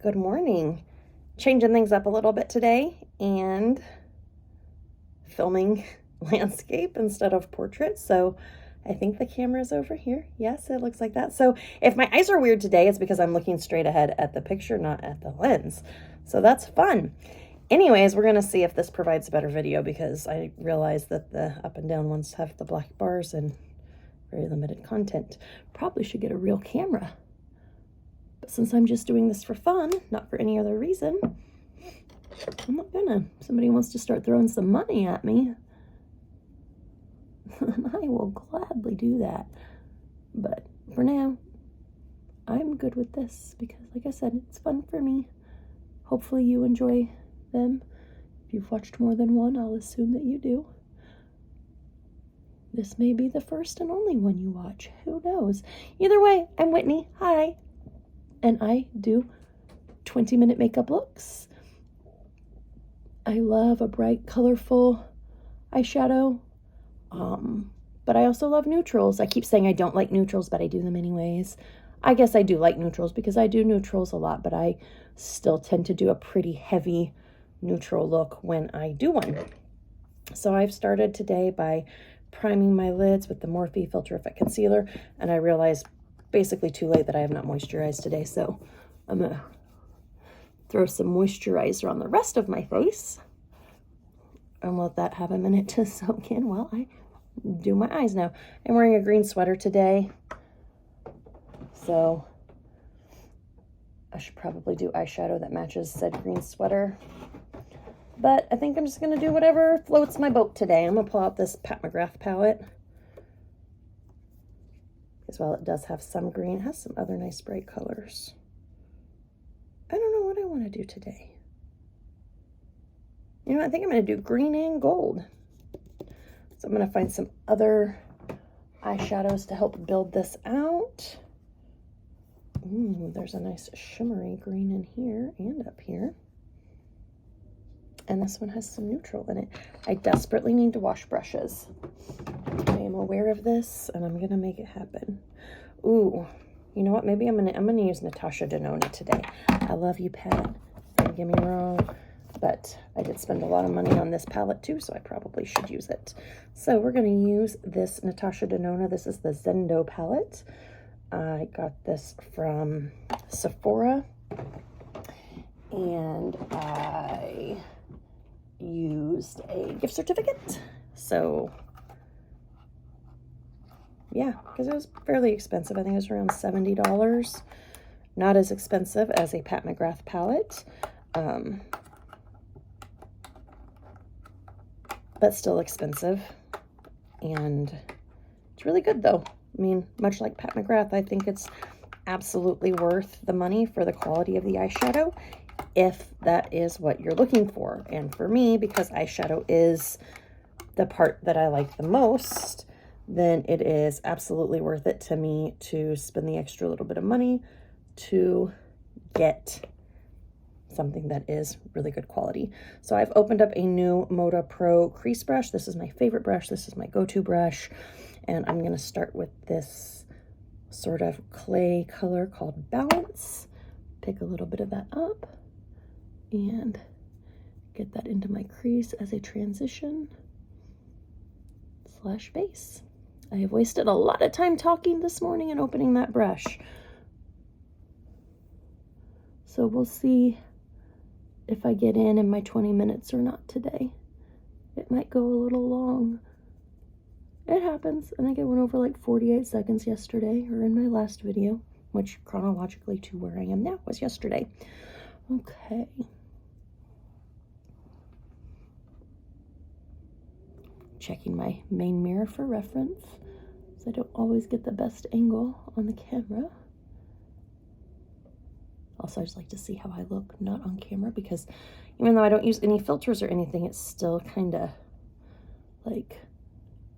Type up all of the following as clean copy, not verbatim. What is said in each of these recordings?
Good morning. Changing things up a little bit today and filming landscape instead of portrait. So I think the camera's over here. Yes, it looks like that. So if my eyes are weird today, it's because I'm looking straight ahead at the picture, not at the lens. So that's fun. Anyways, we're going to see if this provides a better video because I realize that the up and down ones have the black bars and very limited content. Probably should get a real camera. But since I'm just doing this for fun, not for any other reason, I'm not gonna. If somebody wants to start throwing some money at me, I will gladly do that. But for now, I'm good with this because, like I said, it's fun for me. Hopefully you enjoy them. If you've watched more than one, I'll assume that you do. This may be the first and only one you watch. Who knows? Either way, I'm Whitney. Hi. And I do 20-minute makeup looks. I love a bright, colorful eyeshadow. But I also love neutrals. I keep saying I don't like neutrals, but I do them anyways. I guess I do like neutrals because I do neutrals a lot, but I still tend to do a pretty heavy neutral look when I do one. So I've started today by priming my lids with the Morphe Filterific Concealer, and I realized basically too late that I have not moisturized today, so I'm gonna throw some moisturizer on the rest of my face and let that have a minute to soak in while I do my eyes now. I'm wearing a green sweater today, so I should probably do eyeshadow that matches said green sweater. But I think I'm just going to do whatever floats my boat today. I'm going to pull out this Pat McGrath palette. As well, it does have some green. It has some other nice bright colors. I don't know what I want to do today. You know, I think I'm going to do green and gold. So I'm going to find some other eyeshadows to help build this out. Ooh, there's a nice shimmery green in here and up here. And this one has some neutral in it. I desperately need to wash brushes. I am aware of this, and I'm gonna make it happen. Ooh, you know what? Maybe I'm gonna use Natasha Denona today. I love you, Pat. Don't get me wrong, but I did spend a lot of money on this palette too, so I probably should use it. So we're gonna use this Natasha Denona. This is the Zendo palette. I got this from Sephora, and I used a gift certificate. So yeah, because it was fairly expensive. I think it was around $70. Not as expensive as a Pat McGrath palette, but still expensive. And it's really good though. I mean, much like Pat McGrath, I think it's absolutely worth the money for the quality of the eyeshadow, if that is what you're looking for. And for me, because eyeshadow is the part that I like the most, then it is absolutely worth it to me to spend the extra little bit of money to get something that is really good quality. So I've opened up a new Moda Pro crease brush. This is my favorite brush. This is my go-to brush. And I'm going to start with this sort of clay color called Balance. Pick a little bit of that up and get that into my crease as a transition / base. I have wasted a lot of time talking this morning and opening that brush. So we'll see if I get in my 20 minutes or not today. It might go a little long. It happens. I think I went over like 48 seconds yesterday, or in my last video, which chronologically to where I am now was yesterday. Okay. Checking my main mirror for reference, so I don't always get the best angle on the camera. Also, I just like to see how I look not on camera, because even though I don't use any filters or anything, it still kind of like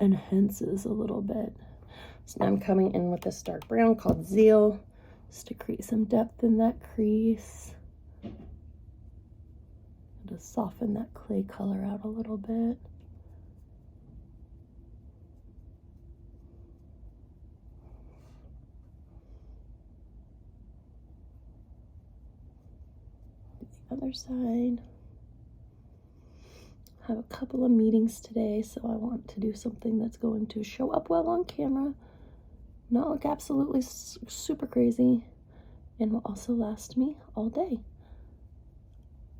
enhances a little bit. So now I'm coming in with this dark brown called Zeal, just to create some depth in that crease, and to soften that clay color out a little bit. other side. I have a couple of meetings today, so I want to do something that's going to show up well on camera, not look absolutely super crazy, and will also last me all day,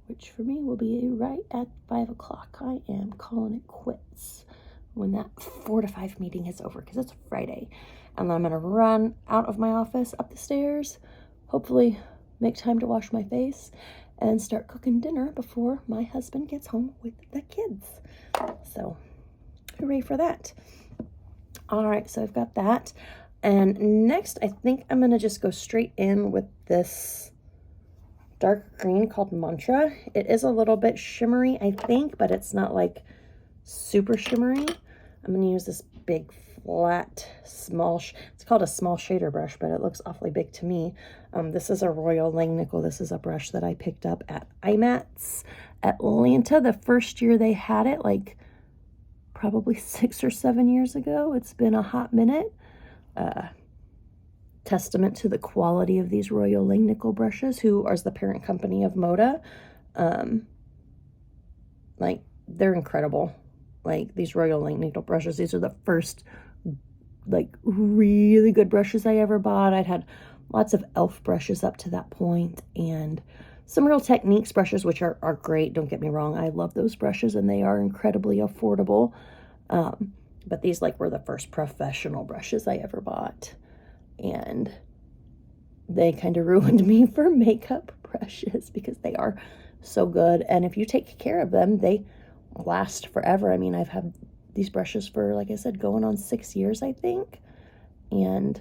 which for me will be right at 5 o'clock. I am calling it quits when that 4 to 5 meeting is over, because it's Friday. And then I'm going to run out of my office, up the stairs, hopefully make time to wash my face, and start cooking dinner before my husband gets home with the kids. So, hooray for that. All right, so I've got that. And next, I think I'm going to just go straight in with this dark green called Mantra. It is a little bit shimmery, I think, but it's not like super shimmery. I'm going to use this big flat small it's called a small shader brush, but it looks awfully big to me. This is a Royal Langnickel. This is a brush that I picked up at IMATS Atlanta the first year they had it, like probably 6 or 7 years ago. It's been a hot minute. Testament to the quality of these Royal Langnickel brushes, who are the parent company of Moda. Like, they're incredible. Like, these Royal Langnickel brushes, these are the first, like, really good brushes I ever bought. I'd had lots of e.l.f. brushes up to that point, and some Real Techniques brushes, which are great, don't get me wrong. I love those brushes, and they are incredibly affordable. But these, like, were the first professional brushes I ever bought. And they kind of ruined me for makeup brushes because they are so good. And if you take care of them, they last forever. I mean, I've had these brushes for, like I said, going on 6 years, I think. And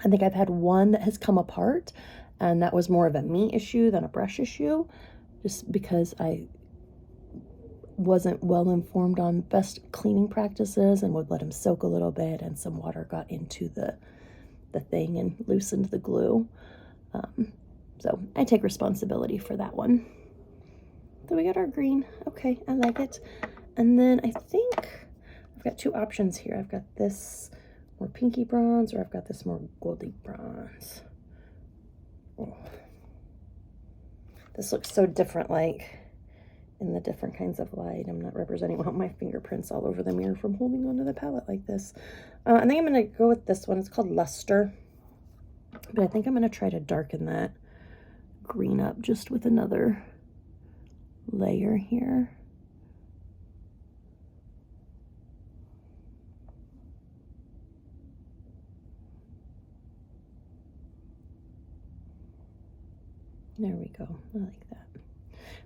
I think I've had one that has come apart, and that was more of a me issue than a brush issue, just because I wasn't well informed on best cleaning practices and would let them soak a little bit, and some water got into the thing and loosened the glue. So I take responsibility for that one. So we got our green. Okay, I like it. And then I think I've got two options here. I've got this more pinky bronze, or I've got this more goldy bronze. Oh. This looks so different, like in the different kinds of light. I'm not representing my fingerprints all over the mirror from holding onto the palette like this. I think I'm going to go with this one. It's called Luster. But I think I'm going to try to darken that green up just with another layer here. There we go. I like that.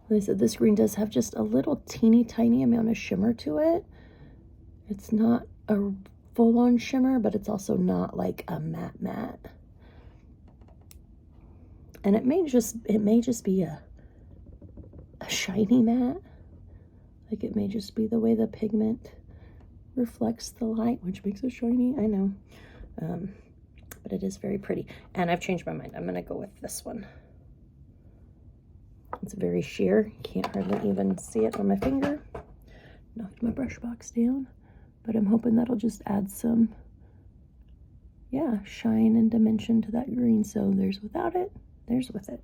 Like I said, this green does have just a little teeny tiny amount of shimmer to it. It's not a full-on shimmer, but it's also not like a matte. And it may just be a shiny matte. Like, it may just be the way the pigment reflects the light, which makes it shiny. I know. But it is very pretty. And I've changed my mind. I'm going to go with this one. It's very sheer. You can't hardly even see it on my finger. Knocked my brush box down. But I'm hoping that'll just add some, yeah, shine and dimension to that green. So there's without it, there's with it.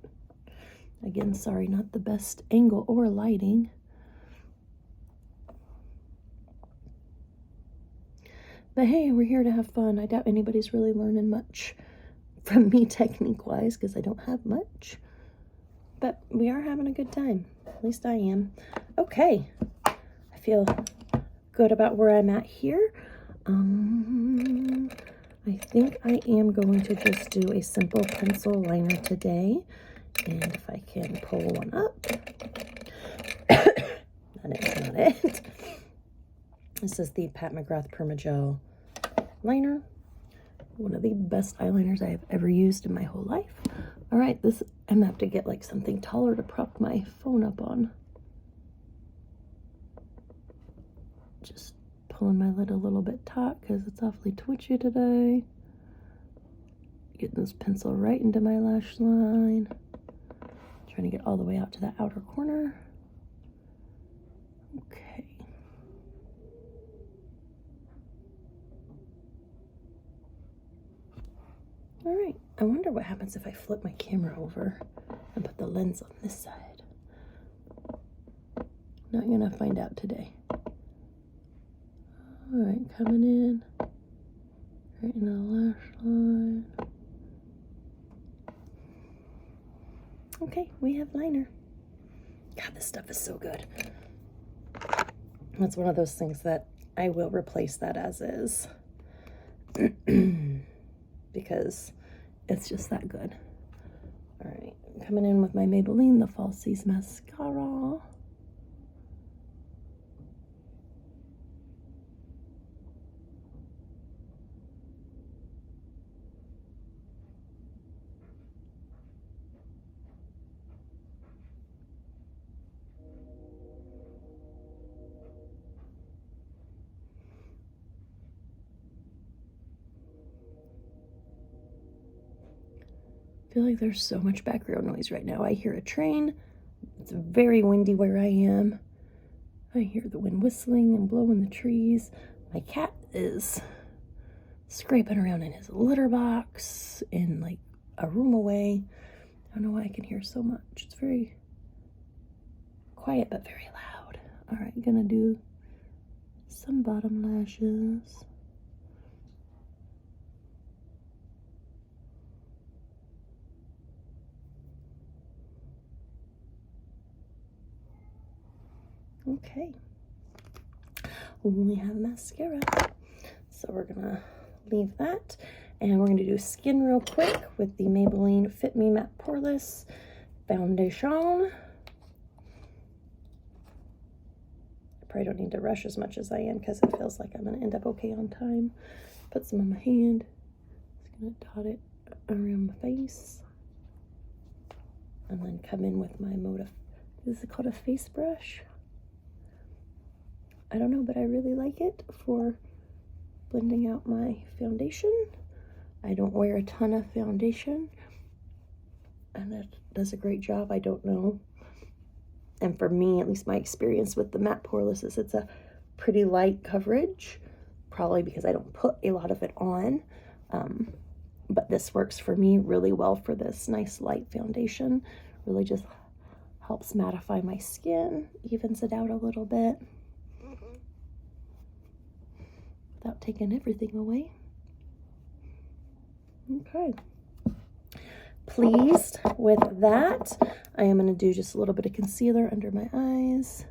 Again, sorry, not the best angle or lighting. But hey, we're here to have fun. I doubt anybody's really learning much from me technique-wise, because I don't have much. But we are having a good time. At least I am. Okay. I feel good about where I'm at here. I think I am going to just do a simple pencil liner today. And if I can pull one up. That is not it. This is the Pat McGrath Permagel liner. One of the best eyeliners I have ever used in my whole life. All right, this, I'm gonna have to get like something taller to prop my phone up on. Just pulling my lid a little bit taut because it's awfully twitchy today. Getting this pencil right into my lash line. Trying to get all the way out to that outer corner. Okay. All right, I wonder what happens if I flip my camera over. and put the lens on this side. Not gonna find out today. All right, coming in, right in the lash line. Okay, we have liner. God, this stuff is so good. That's one of those things that I will replace that as is. Because it's just that good. All right, coming in with my Maybelline, the Falsies Mascara. I feel like there's so much background noise right now. I hear a train. It's very windy where I am. I hear the wind whistling and blowing the trees. My cat is scraping around in his litter box in like a room away. I don't know why I can hear so much. It's very quiet but very loud. All right, gonna do some bottom lashes. Okay, we have mascara, so we're gonna leave that, and we're gonna do skin real quick with the Maybelline Fit Me Matte Poreless Foundation. I probably don't need to rush as much as I am because it feels like I'm gonna end up okay on time. Put some on my hand. Just gonna dot it around my face, and then come in with my this is called a face brush. I don't know, but I really like it for blending out my foundation. I don't wear a ton of foundation, and it does a great job. I don't know. And for me, at least my experience with the matte poreless is it's a pretty light coverage, probably because I don't put a lot of it on. But this works for me really well for this nice light foundation. Really just helps mattify my skin, evens it out a little bit, without taking everything away. Okay. Pleased with that. I am going to do just a little bit of concealer under my eyes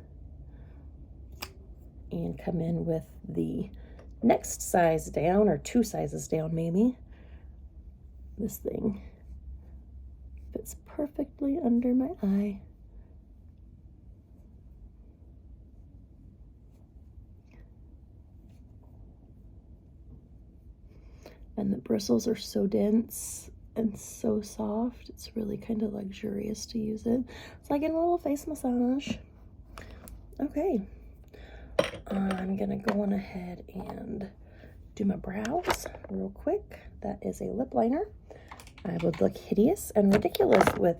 and come in with the next size down, or 2 sizes down maybe. This thing fits perfectly under my eye. And the bristles are so dense and so soft. It's really kind of luxurious to use it. It's like getting a little face massage. Okay. I'm gonna go on ahead and do my brows real quick. That is a lip liner. I would look hideous and ridiculous with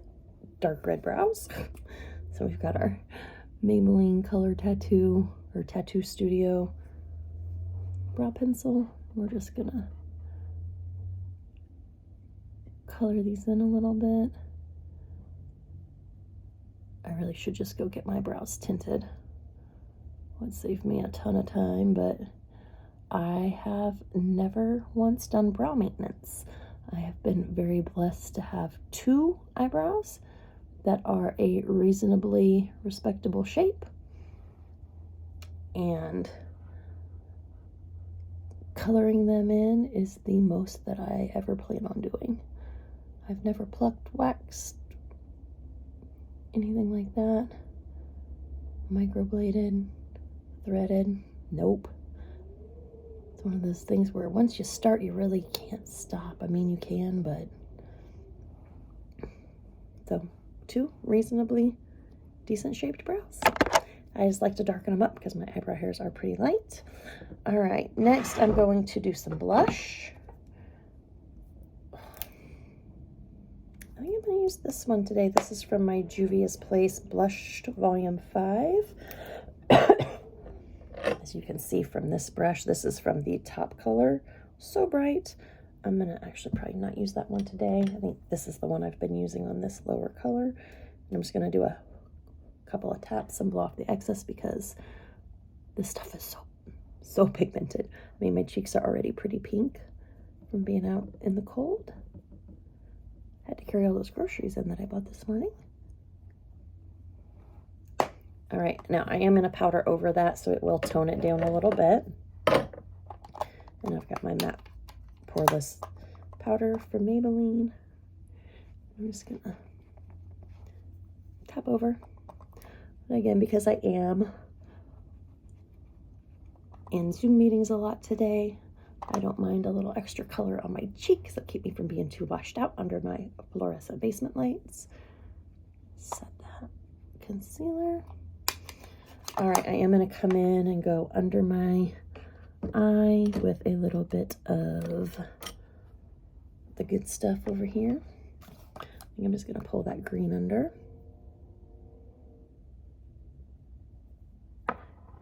dark red brows. So we've got our Maybelline Color Tattoo, or Tattoo Studio brow pencil. We're just gonna color these in a little bit. I really should just go get my brows tinted. Would save me a ton of time, but I have never once done brow maintenance. I have been very blessed to have 2 eyebrows that are a reasonably respectable shape, and coloring them in is the most that I ever plan on doing. I've never plucked, waxed, anything like that. Microbladed, threaded, nope. It's one of those things where once you start, you really can't stop. I mean, you can, but... So, 2 reasonably decent shaped brows. I just like to darken them up because my eyebrow hairs are pretty light. All right, next I'm going to do some blush. I think I'm going to use this one today. This is from my Juvia's Place Blushed Volume 5. As you can see from this brush, this is from the Top Color. So bright. I'm going to actually probably not use that one today. I think this is the one I've been using on this lower color. And I'm just going to do a couple of taps and blow off the excess because this stuff is so pigmented. I mean, my cheeks are already pretty pink from being out in the cold. Had to carry all those groceries in that I bought this morning. All right, now I am going to powder over that so it will tone it down a little bit. And I've got my matte poreless powder from Maybelline. I'm just going to tap over. And again, because I am in Zoom meetings a lot today, I don't mind a little extra color on my cheeks that keep me from being too washed out under my fluorescent basement lights. Set that concealer. All right, I am going to come in and go under my eye with a little bit of the good stuff over here. I think I'm just going to pull that green under.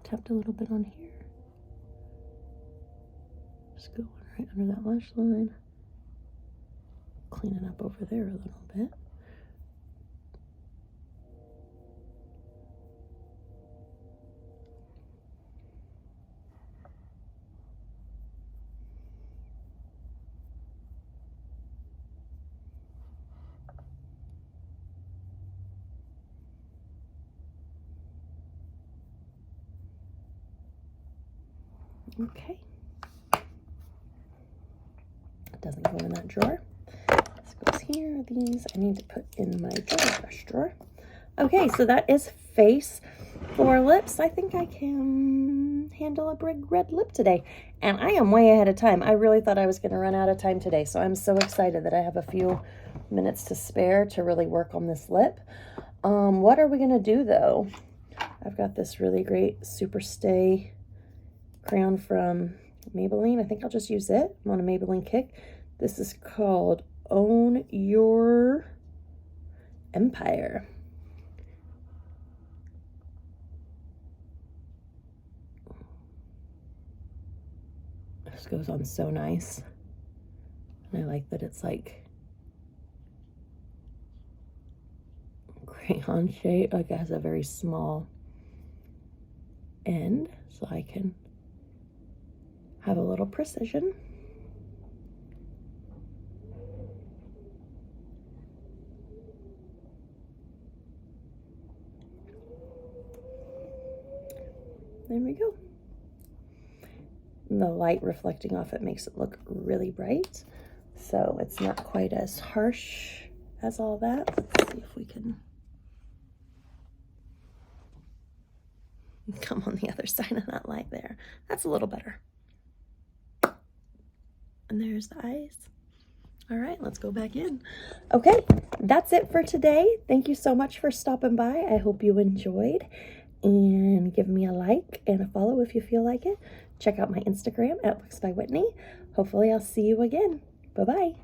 Tapped a little bit on here. Just go right under that lash line. Clean it up over there a little bit. Okay. It doesn't go in that drawer. This goes here. These I need to put in my dry brush drawer. Okay, so that is face for lips. I think I can handle a big red lip today. And I am way ahead of time. I really thought I was going to run out of time today. So I'm so excited that I have a few minutes to spare to really work on this lip. What are we going to do though? I've got this really great Super Stay crayon from Maybelline. I think I'll just use it. I'm on a Maybelline kick. This is called Own Your Empire. This goes on so nice. And I like that it's like crayon shape. Like it has a very small end, so I can have a little precision. There we go. And the light reflecting off it makes it look really bright. So it's not quite as harsh as all that. Let's see if we can come on the other side of that light there. That's a little better. And there's the eyes. All right, let's go back in. Okay, that's it for today. Thank you so much for stopping by. I hope you enjoyed. And give me a like and a follow if you feel like it. Check out my Instagram at Looks by Whitney. Hopefully I'll see you again. Bye-bye.